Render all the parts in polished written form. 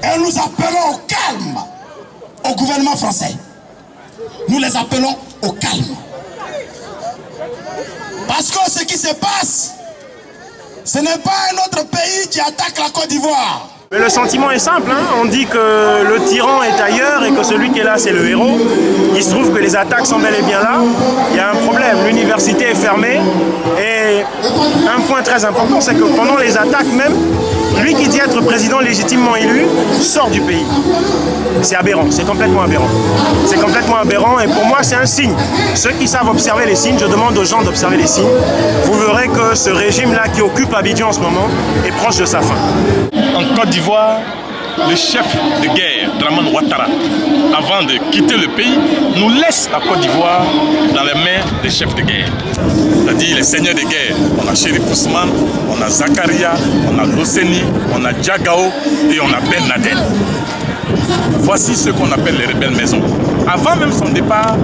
Et nous appelons au calme au gouvernement français. Nous les appelons au calme. Parce que ce qui se passe, ce n'est pas un autre pays qui attaque la Côte d'Ivoire. Mais le sentiment est simple, hein. On dit que le tyran est ailleurs et que celui qui est là c'est le héros. Il se trouve que les attaques sont bel et bien là. Il y a un problème, l'université est fermée. Et un point très important, c'est que pendant les attaques même, lui qui dit être président légitimement élu sort du pays. C'est aberrant, c'est complètement aberrant. C'est complètement aberrant et pour moi c'est un signe. Ceux qui savent observer les signes, je demande aux gens d'observer les signes. Vous verrez que ce régime-là qui occupe Abidjan en ce moment est proche de sa fin. En Côte d'Ivoire, le chef de guerre, Dramane Ouattara, avant de quitter le pays, nous laisse la Côte d'Ivoire dans les mains des chefs de guerre. C'est-à-dire les seigneurs de guerre. On a Chérif Ousmane, on a Zakaria, on a Loseni, on a Diagao et on a Ben Laden. Voici ce qu'on appelle les rebelles maisons. Avant même son départ,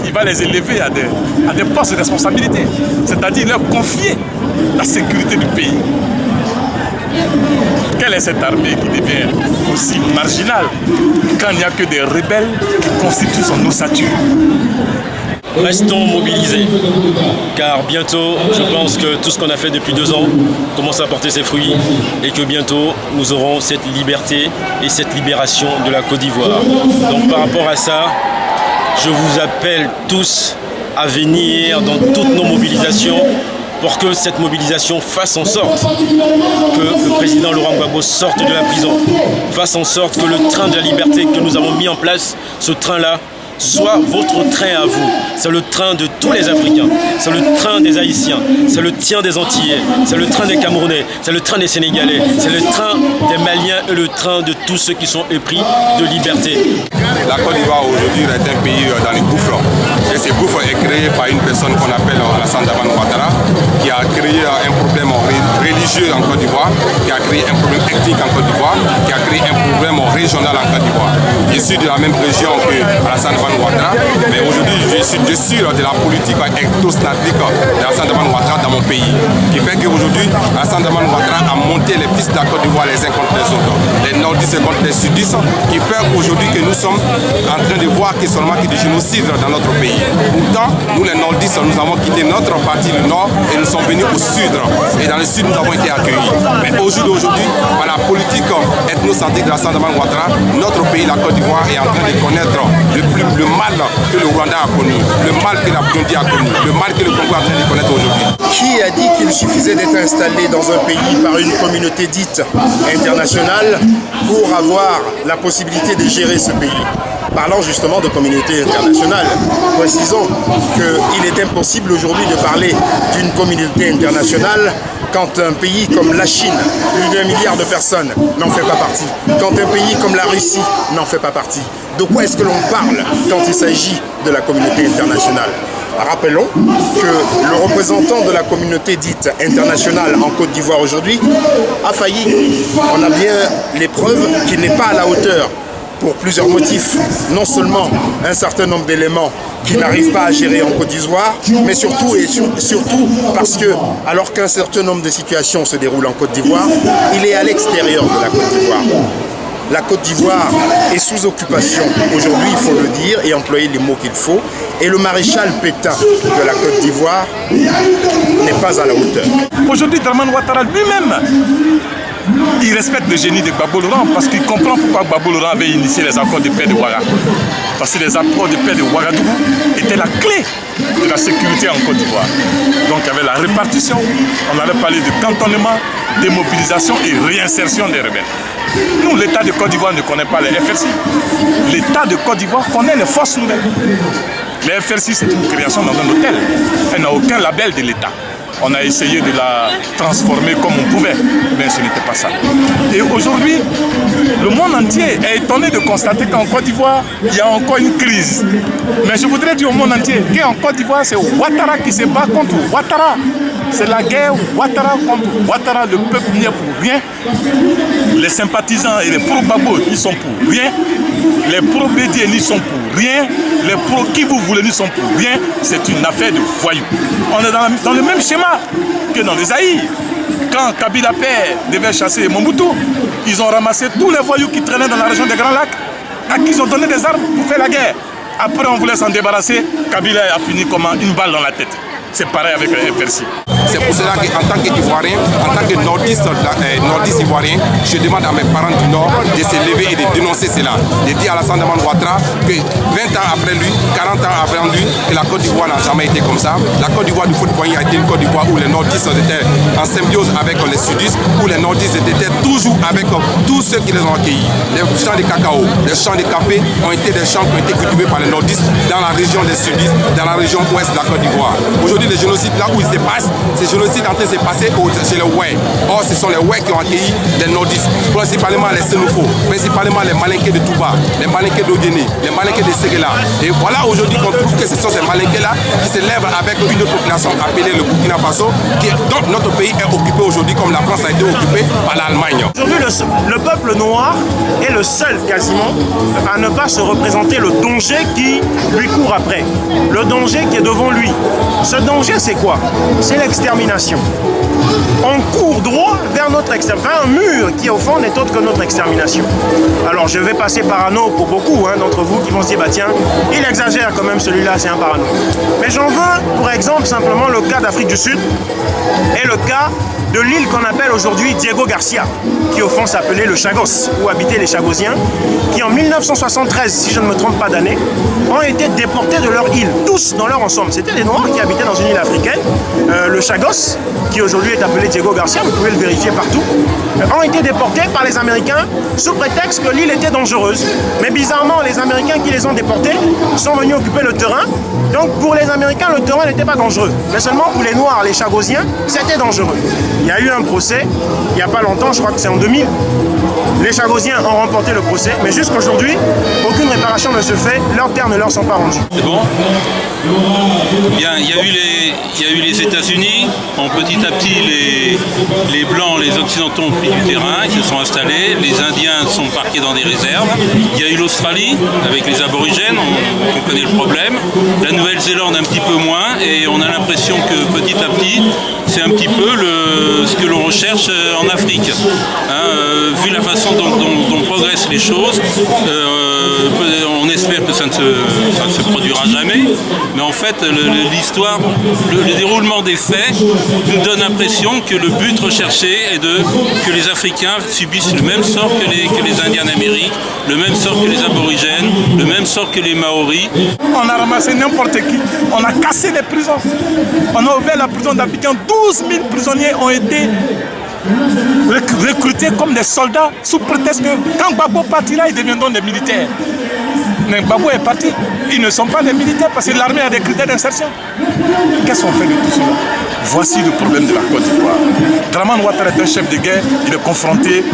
il va les élever à des postes de responsabilité. C'est-à-dire leur confier la sécurité du pays. Quelle est cette armée qui devient aussi marginale quand il n'y a que des rebelles qui constituent son ossature? Restons mobilisés, car bientôt, je pense que tout ce qu'on a fait depuis 2 ans commence à porter ses fruits et que bientôt, nous aurons cette liberté et cette libération de la Côte d'Ivoire. Donc par rapport à ça, je vous appelle tous à venir dans toutes nos mobilisations pour que cette mobilisation fasse en sorte que le président Laurent Gbagbo sorte de la prison, fasse en sorte que le train de la liberté que nous avons mis en place, ce train-là, soit votre train à vous. C'est le train de tous les Africains, c'est le train des Haïtiens, c'est le tien des Antillais, c'est le train des Camerounais, c'est le train des Sénégalais, c'est le train des Maliens et le train de tous ceux qui sont épris de liberté. La Côte d'Ivoire aujourd'hui est un pays dans les gouffres. Et ce gouffre est créé par une personne qu'on appelle Alassane Dramane Ouattara, qui a créé un problème religieux en Côte d'Ivoire, qui a créé un problème ethnique en Côte d'Ivoire, qui a créé un problème régional en Côte d'Ivoire. Je suis de la même région que Alassane Dramane Ouattara, mais aujourd'hui je suis sûr de la politique ethnocentrique d'Alassane Dramane Ouattara dans mon pays, qui fait qu'aujourd'hui Alassane Dramane Ouattara a monté les fils de la Côte d'Ivoire les uns contre les autres, les nordistes contre les sudistes, qui fait aujourd'hui que nous sommes en train de voir qu'il y a seulement du génocide dans notre pays. Pourtant, nous les nordistes, nous avons quitté notre partie du nord et nous sommes venus au sud. Et dans le sud, nous avons été accueillis. Mais au jour d'aujourd'hui, par la politique ethnocentrique de Alassane Dramane Ouattara, notre pays, la Côte d'Ivoire, est en train de connaître le mal que le Rwanda a connu, le mal que la Burundi a connu, le mal que le Congo est en train de connaître aujourd'hui. Qui a dit qu'il suffisait d'être installé dans un pays par une communauté dite internationale pour avoir la possibilité de gérer ce pays? Parlant justement de communauté internationale, précisons qu'il est impossible aujourd'hui de parler d'une communauté internationale quand un pays comme la Chine, plus d'1 milliard de personnes, n'en fait pas partie. Quand un pays comme la Russie n'en fait pas partie. De quoi est-ce que l'on parle quand il s'agit de la communauté internationale? Rappelons que le représentant de la communauté dite internationale en Côte d'Ivoire aujourd'hui a failli. On a bien les preuves qu'il n'est pas à la hauteur pour plusieurs motifs. Non seulement un certain nombre d'éléments qu'il n'arrive pas à gérer en Côte d'Ivoire, mais surtout parce que, alors qu'un certain nombre de situations se déroulent en Côte d'Ivoire, il est à l'extérieur de la Côte d'Ivoire. La Côte d'Ivoire est sous occupation aujourd'hui, il faut le dire, et employer les mots qu'il faut. Et le maréchal Pétain de la Côte d'Ivoire n'est pas à la hauteur. Aujourd'hui, Dramane Ouattara lui-même, il respecte le génie de Gbagbo Laurent parce qu'il comprend pourquoi Gbagbo Laurent avait initié les accords de paix de Ouaga. Parce que les accords de paix de Ouagadougou étaient la clé de la sécurité en Côte d'Ivoire. Donc il y avait la répartition, on avait parlé de cantonnement, démobilisation et réinsertion des rebelles. Nous, l'État de Côte d'Ivoire ne connaît pas les FRC. L'État de Côte d'Ivoire connaît les forces nouvelles. Les FRC, c'est une création dans un hôtel. Elle n'a aucun label de l'État. On a essayé de la transformer comme on pouvait, mais ce n'était pas ça. Et aujourd'hui, le monde entier est étonné de constater qu'en Côte d'Ivoire, il y a encore une crise. Mais je voudrais dire au monde entier qu'en Côte d'Ivoire, c'est Ouattara qui se bat contre Ouattara. C'est la guerre Ouattara contre Ouattara. Le peuple n'y est pour rien. Les sympathisants et les pro-Gbagbo, ils sont pour rien. Les pro-Bédié n'y sont pour rien. Les pro-qui vous voulez n'y sont pour rien. C'est une affaire de voyous. On est dans le même schéma que dans les Zaïre. Quand Kabila Père devait chasser Mobutu, ils ont ramassé tous les voyous qui traînaient dans la région des Grands Lacs, à qui ils ont donné des armes pour faire la guerre. Après, on voulait s'en débarrasser. Kabila a fini comme une balle dans la tête. C'est pareil avec le FRC. C'est pour cela qu'en tant qu'Ivoirien, en tant que nordiste ivoirien, je demande à mes parents du Nord de se lever et de dénoncer cela. De dire à Alassane Dramane Ouattara que 20 ans après lui, 40 ans après lui, que la Côte d'Ivoire n'a jamais été comme ça. La Côte d'Ivoire du football a été une Côte d'Ivoire où les nordistes étaient en symbiose avec les sudistes, où les nordistes étaient toujours avec tous ceux qui les ont accueillis. Les champs de cacao, les champs de café ont été des champs qui ont été cultivés par les nordistes dans la région des sudistes, dans la région ouest de la Côte d'Ivoire. Aujourd'hui, les génocides là où ils se passent, ces génocides en train de se passer chez les Ouai. Or, ce sont les Ouai qui ont accueilli les nordistes, principalement les Sénoufos, principalement les Malinqués de Touba, les Malinqués d'Ogéné, les Malinqués de Ségéla. Et voilà aujourd'hui qu'on trouve que ce sont ces Malinqués-là qui se lèvent avec une autre population appelée le Burkina Faso, dont notre pays est occupé aujourd'hui comme la France a été occupée par l'Allemagne. Aujourd'hui, le peuple noir est le seul quasiment à ne pas se représenter le danger qui lui court après, le danger qui est devant lui. Ce danger, c'est quoi? C'est l'extermination. On court droit vers notre extermination, un mur qui au fond n'est autre que notre extermination. Alors je vais passer parano pour beaucoup d'entre vous qui vont se dire, bah tiens, il exagère quand même celui-là, c'est un parano. Mais j'en veux pour exemple simplement le cas d'Afrique du Sud et le cas de l'île qu'on appelle aujourd'hui Diego Garcia, qui au fond s'appelait le Chagos, où habitaient les Chagosiens, qui en 1973, si je ne me trompe pas d'année, ont été déportés de leur île, tous dans leur ensemble. C'était des Noirs qui habitaient dans une île africaine. Le Chagos, qui aujourd'hui est appelé Diego Garcia, vous pouvez le vérifier partout, ont été déportés par les Américains sous prétexte que l'île était dangereuse. Mais bizarrement, les Américains qui les ont déportés sont venus occuper le terrain. Donc pour les Américains, le terrain n'était pas dangereux. Mais seulement pour les Noirs, les Chagosiens, c'était dangereux. Il y a eu un procès, il n'y a pas longtemps, je crois que c'est en 2000. Les Chagosiens ont remporté le procès, mais jusqu'aujourd'hui, aucune réparation ne se fait, leurs terres ne leur sont pas rendues. C'est bon. Bien, il y a eu les États-Unis. Petit à petit, les Blancs, les Occidentaux ont pris du terrain, ils se sont installés. Les Indiens sont parqués dans des réserves. Il y a eu l'Australie avec les aborigènes, on connaît le problème. La Nouvelle-Zélande un petit peu moins, et on a l'impression que petit à petit, c'est un petit peu ce que l'on recherche en Afrique. Vu la façon dont progressent les choses, on espère que ça ne se produira jamais, mais en fait l'histoire, le déroulement des faits nous donne l'impression que le but recherché est que les Africains subissent le même sort que les Indiens d'Amérique, le même sort que les aborigènes, le même sort que les Maoris. On a ramassé n'importe qui, on a cassé les prisons, on a ouvert la prison d'Abidjan, 12 000 prisonniers ont été recrutés comme des soldats sous prétexte que quand Gbagbo partira, ils deviendront des militaires. Mais Gbagbo est parti, ils ne sont pas des militaires parce que l'armée a des critères d'insertion. Qu'est-ce qu'on fait de tout cela? Voici le problème de la Côte d'Ivoire. Dramane Ouattara est un chef de guerre, il est confronté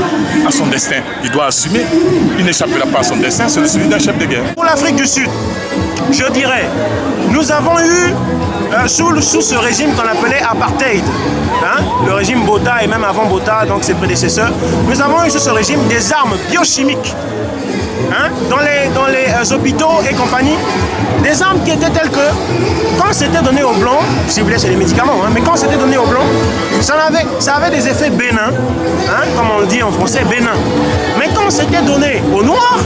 à son destin. Il doit assumer, il n'échappera pas à son destin, c'est celui d'un chef de guerre. Pour l'Afrique du Sud, je dirais, nous avons eu sous ce régime qu'on appelait apartheid, le régime Botha et même avant Botha, donc ses prédécesseurs, nous avons eu sous ce régime des armes biochimiques dans les hôpitaux et compagnie, des armes qui étaient telles que quand c'était donné aux Blancs, si vous voulez c'est des médicaments, mais quand c'était donné aux Blancs, ça avait des effets bénins, comme on le dit en français, bénins. Mais quand c'était donné aux Noirs,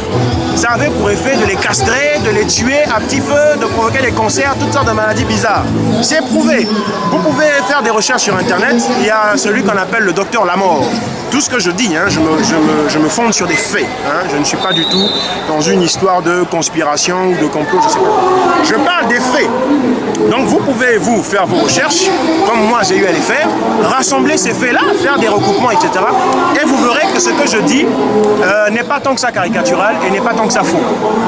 ça avait pour effet de les castrer, de les tuer à petit feu, de provoquer des cancers, toutes sortes de maladies bizarres. C'est prouvé. Vous pouvez faire des recherches sur Internet, il y a celui qu'on appelle le docteur Lamort. Tout ce que je dis, je me fonde sur des faits. Je ne suis pas du tout dans une histoire de conspiration ou de complot, je sais pas. Je parle des faits. Donc vous pouvez, vous, faire vos recherches, comme moi j'ai eu à les faire, rassembler ces faits-là, faire des recoupements, etc. Et vous verrez que ce que je dis n'est pas tant que ça caricatural et n'est pas tant que ça faux.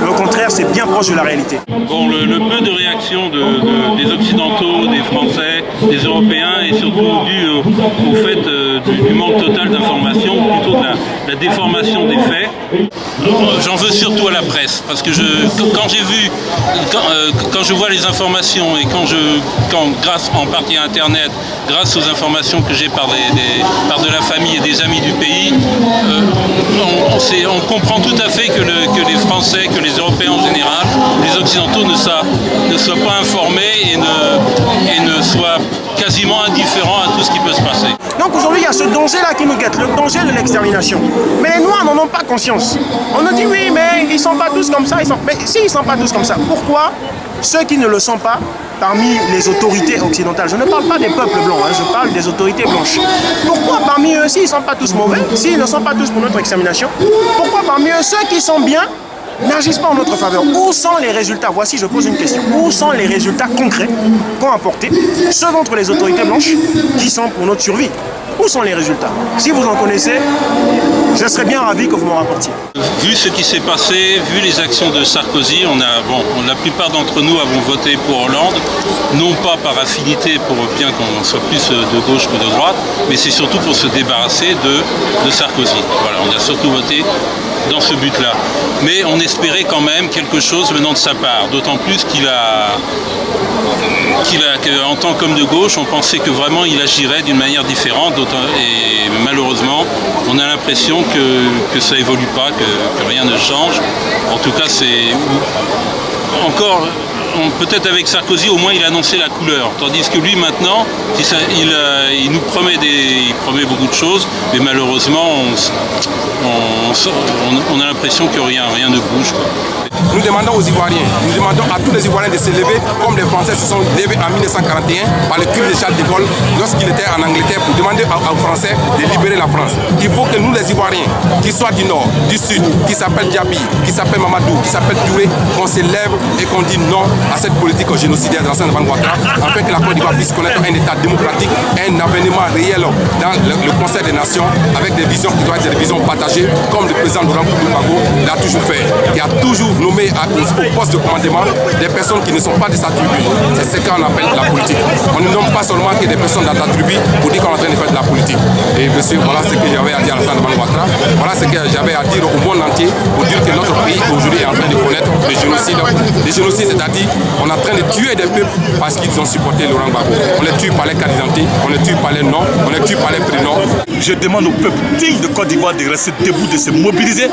Au contraire, c'est bien proche de la réalité. Bon, le peu de réaction des Occidentaux, des Français, des Européens est surtout dû au fait du manque total d'informations, ou plutôt de la déformation des faits. J'en veux surtout à la presse, parce que quand je vois les informations et quand grâce en partie à Internet, grâce aux informations que j'ai par de la famille et des amis du pays, on comprend tout à fait que les Français, que les Européens en général, les les Occidentaux ne soient pas informés et ne soient quasiment indifférents à tout ce qui peut se passer. Donc aujourd'hui, il y a ce danger-là qui nous guette, le danger de l'extermination. Mais les Noirs n'en ont pas conscience. On nous dit oui, mais ils ne sont pas tous comme ça. Mais si ils ne sont pas tous comme ça, pourquoi ceux qui ne le sont pas, parmi les autorités occidentales, je ne parle pas des peuples blancs, je parle des autorités blanches. Pourquoi parmi eux, s'ils ne sont pas tous mauvais, s'ils ne sont pas tous pour notre extermination, pourquoi parmi eux, ceux qui sont bien, n'agissent pas en notre faveur? Où sont les résultats? Voici, je pose une question. Où sont les résultats concrets qu'ont apporté ceux d'entre les autorités blanches qui sont pour notre survie? Où sont les résultats? Si vous en connaissez, je serais bien ravi que vous m'en rapportiez. Vu ce qui s'est passé, vu les actions de Sarkozy, la plupart d'entre nous avons voté pour Hollande, non pas par affinité pour bien qu'on soit plus de gauche que de droite, mais c'est surtout pour se débarrasser de Sarkozy. Voilà, on a surtout voté dans ce but-là. Mais on espérait quand même quelque chose venant de sa part, d'autant plus qu'en tant qu'homme de gauche, on pensait que vraiment il agirait d'une manière différente, et malheureusement, on a l'impression que ça évolue pas, que rien ne change. En tout cas, c'est encore... Peut-être avec Sarkozy, au moins il a annoncé la couleur. Tandis que lui maintenant, il nous promet beaucoup de choses, mais malheureusement on a l'impression que rien ne bouge, quoi. Nous demandons aux Ivoiriens, nous demandons à tous les Ivoiriens de se lever comme les Français se sont levés en 1941 par le cri de Charles de Gaulle lorsqu'il était en Angleterre pour demander aux Français de libérer la France. Il faut que nous les Ivoiriens, qui soient du Nord, du Sud, qui s'appellent Diaby, qui s'appellent Mamadou, qui s'appellent Touré, qu'on se lève et qu'on dit non à cette politique génocidaire de la Alassane Dramane Ouattara, afin que la Côte d'Ivoire puisse connaître un État démocratique, un avènement réel dans le Conseil des Nations, avec des visions qui doivent être des visions partagées, comme le président Laurent Gbagbo l'a toujours fait, qui a toujours nommé au poste de commandement des personnes qui ne sont pas de sa tribu. C'est ce qu'on appelle la politique. On ne nomme pas seulement que des personnes dans ta tribu pour dire qu'on est en train de faire de la politique. Et monsieur, voilà ce que j'avais à dire à Alassane Dramane Ouattara. Voilà ce que j'avais à dire au monde entier pour dire que notre pays aujourd'hui est en train de connaître le génocide. Le génocide, c'est-à-dire on est en train de tuer des peuples parce qu'ils ont supporté Laurent Gbagbo. On les tue par les cartes d'identité, on les tue par les noms, on les tue par les prénoms. Je demande au peuple digne de Côte d'Ivoire de rester debout, de se mobiliser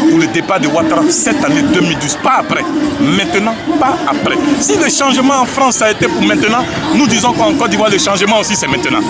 pour le départ de Ouattara cette année 2012, pas après. Maintenant, pas après. Si le changement en France a été pour maintenant, nous disons qu'en Côte d'Ivoire, le changement aussi c'est maintenant.